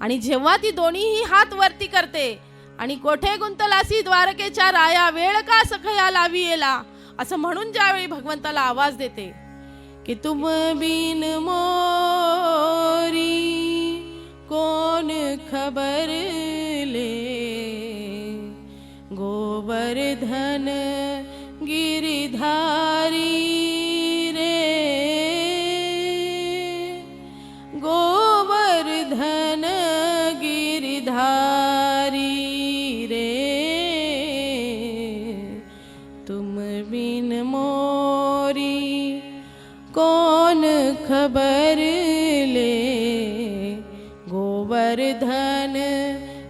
आणि जेव्हा ती दोन्हीही हात वरती करते आणि कोठे गुंतलासी द्वारकेच्या राया, वेळ का सखया लावी येला, असं म्हणून ज्यावेळी भगवंताला आवाज देते की तुम बिन मोरी कोण खबर ले, गोवर्धन गिरिधारी रे, गोवर्धन गिरिधारी रे, तुम बिन मोरी कौन खबर ले, गोवर्धन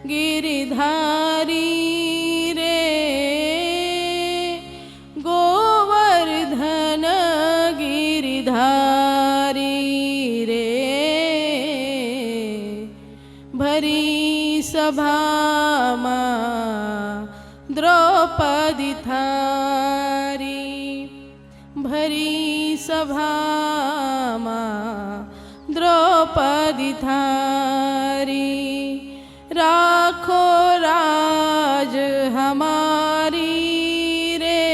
गिरिधारी रे, गोवर्धन गिरिधारी रे, भरी सभामा द्रौपदी थारी, भरी सभामा द्रौपदी थारी, राखो राज हमारी रे,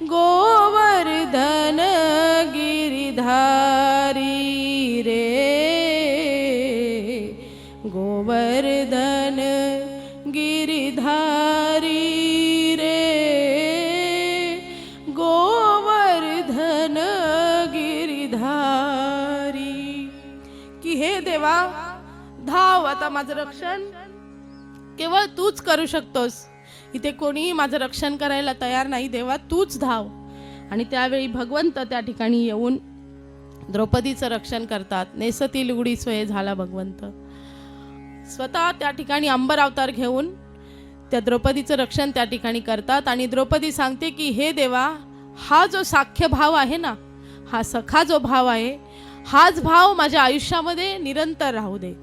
गोवर्धन गिरिधारी रे, गोवर्धन गिरिधारी रे, गोवर्धन गिरिधारी. की हे देवा, धाव, आता माझं रक्षण केवळ तूच करू शकतोस. इथे कोणीही माझं रक्षण करायला तयार नाही. देवा, तूच धाव. आणि त्यावेळी भगवंत त्या ठिकाणी येऊन द्रौपदीचं रक्षण करतात. नेसती लुगडी स्वये झाला भगवंत. स्वतः त्या ठिकाणी अंबर अवतार घेऊन त्या द्रौपदीचं रक्षण त्या ठिकाणी करतात. आणि द्रौपदी सांगते की हे देवा, हा जो साख्य भाव आहे ना, हा सखा जो भाव आहे, हाच भाव माझ्या आयुष्यामध्ये निरंतर राहू दे.